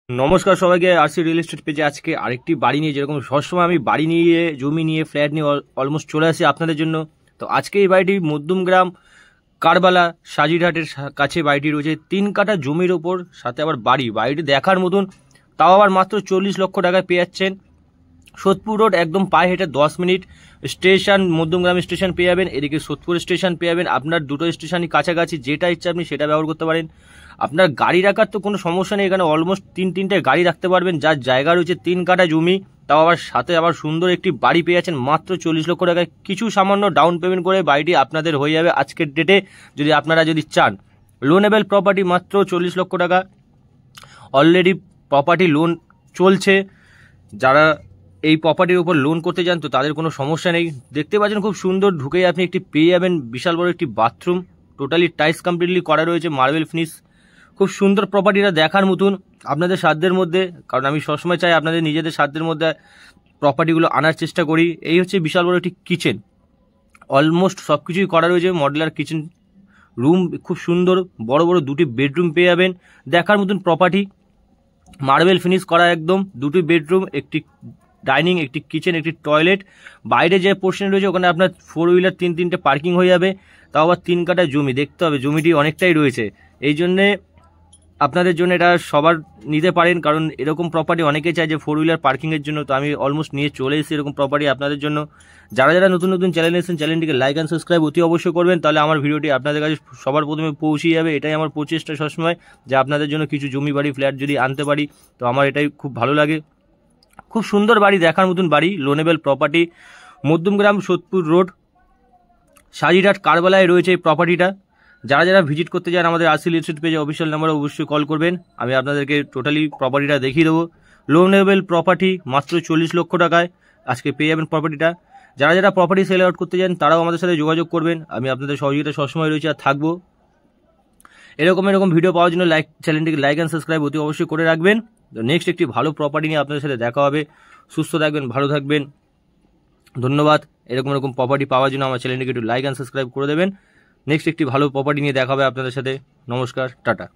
নমস্কার সবাইকে, RC real estate পেজে আজকে আরেকটি বাড়ি নিয়ে, যেরকম সবসময় আমি বাড়ি নিয়ে, জমি নিয়ে, ফ্ল্যাট নিয়ে অলমোস্ট চলে আসি আপনাদের জন্য। তো আজকে এই বাড়িটি মধ্যমগ্রাম কারবালা সাজিরহাটের কাছে বাড়িটি রয়েছে। 3 কাঠা জমির ওপর, সাথে আবার বাড়িটি দেখার মতন, তাও আবার মাত্র 40 লক্ষ টাকায় পেয়ে যাচ্ছেন। সোদপুর রোড, একদম পায়ে হেঁটে 10 মিনিট স্টেশন, মধ্যমগ্রাম স্টেশন পেয়ে যাবেন। এদিকে সোদপুর স্টেশন পেয়ে যাবেন। আপনার দুটো স্টেশনই কাছাকাছি, যেটা ইচ্ছা আপনি সেটা ব্যবহার করতে পারেন। আপনার গাড়ি রাখার তো কোনো সমস্যা নেই, এখানে অলমোস্ট তিনটে গাড়ি রাখতে পারবেন। যার জায়গা রয়েছে 3 কাঠা জমি, তাও আবার সাথে আবার সুন্দর একটি বাড়ি পেয়ে যাচ্ছেন মাত্র 40 লক্ষ টাকায়। কিছু সামান্য ডাউন পেমেন্ট করে বাড়িটি আপনাদের হয়ে যাবে আজকের ডেটে, যদি আপনারা চান। লোনেবল প্রপার্টি, মাত্র 40 লক্ষ টাকা। অলরেডি প্রপার্টি লোন চলছে। যারা এই প্রপার্টির উপর লোন করতে চান তো তাদের কোনো সমস্যা নেই। দেখতে পাচ্ছেন খুব সুন্দর, ঢুকেই আপনি একটি পেয়ে যাবেন বিশাল বড় একটি বাথরুম, টোটালি টাইলস কমপ্লিটলি করা রয়েছে, মার্বেল ফিনিশ। খুব সুন্দর প্রপার্টিটা দেখার মতন, আপনাদের সাধ্যের মধ্যে, কারণ আমি সবসময় চাই আপনাদের নিজেদের সাধ্যের মধ্যে প্রপার্টিগুলো আনার চেষ্টা করি। এই হচ্ছে বিশাল বড় একটি কিচেন, অলমোস্ট সব কিছুই করা রয়েছে, মডুলার কিচেন। রুম খুব সুন্দর, বড় বড় 2টি বেডরুম পেয়ে যাবেন, দেখার মতন প্রপার্টি, মার্বেল ফিনিশ করা একদম। 2টি বেডরুম, একটি ডাইনিং, একটি কিচেন, একটি টয়লেট। বাইরে যে পোর্শন রয়েছে ওখানে আপনার 4 হুইলার 3-3টে পার্কিং হয়ে যাবে। তাও আবার 3 কাঠা জমি, দেখতে হবে জমিটি অনেকটাই রয়েছে। এই জন্যে আপনাদের জন্য এটা সবার নিতে পারেন, কারণ এরকম প্রপার্টি অনেকেই চায় যে 4 হুইলার পার্কিংয়ের জন্য। তো আমি অলমোস্ট নিয়ে চলে এসেছি এরকম প্রপার্টি আপনাদের জন্য। যারা যারা নতুন নতুন চ্যানেল এসেছেন, চ্যানেলটিকে লাইক অ্যান্ড সাবস্ক্রাইব অতি অবশ্যই করবেন, তাহলে আমার ভিডিওটি আপনাদের কাছে সবার প্রথমে পৌঁছে যাবে। এটাই আমার প্রচেষ্টা সবসময়, যে আপনাদের জন্য কিছু জমি বাড়ি ফ্ল্যাট যদি আনতে পারি, তো আমার এটাই খুব ভালো লাগে। খুব সুন্দর বাড়ি, দেখার মতন বাড়ি, loanable property, Madhyamgram Sodepur road, Sajirhat কারবালায় রয়েছে এই প্রপার্টিটা। যারা যারা ভিজিট করতে চান আমাদের আরসি রিয়েল এস্টেট পেজে অফিসিয়াল নাম্বারে অবশ্যই কল করবেন, আমি আপনাদেরকে টোটালি প্রপার্টিটা দেখিয়ে দেবো। লোনেবল প্রপার্টি, মাত্র 40 লক্ষ টাকায় আজকে পেয়ে যাবেন প্রপার্টিটা। যারা যারা প্রপার্টি সেল আউট করতে চান তারাও আমাদের সাথে যোগাযোগ করবেন, আমি আপনাদের সহযোগিতা সবসময় রয়েছে আর থাকবো। এরকম ভিডিও পাওয়ার জন্য চ্যানেলটিকে লাইক অ্যান্ড সাবস্ক্রাইব অতি অবশ্যই করে রাখবেন। তো নেক্সট একটি ভালো প্রপার্টি নিয়ে আপনাদের সাথে দেখা হবে। সুস্থ থাকবেন, ভালো থাকবেন, ধন্যবাদ। এরকম প্রপার্টি পাওয়ার জন্য আমার চ্যানেলটিকে একটু লাইক অ্যান্ড সাবস্ক্রাইব করে দেবেন। নেক্সট একটি ভালো প্রপার্টি নিয়ে দেখা হবে আপনাদের সাথে। নমস্কার, টাটা।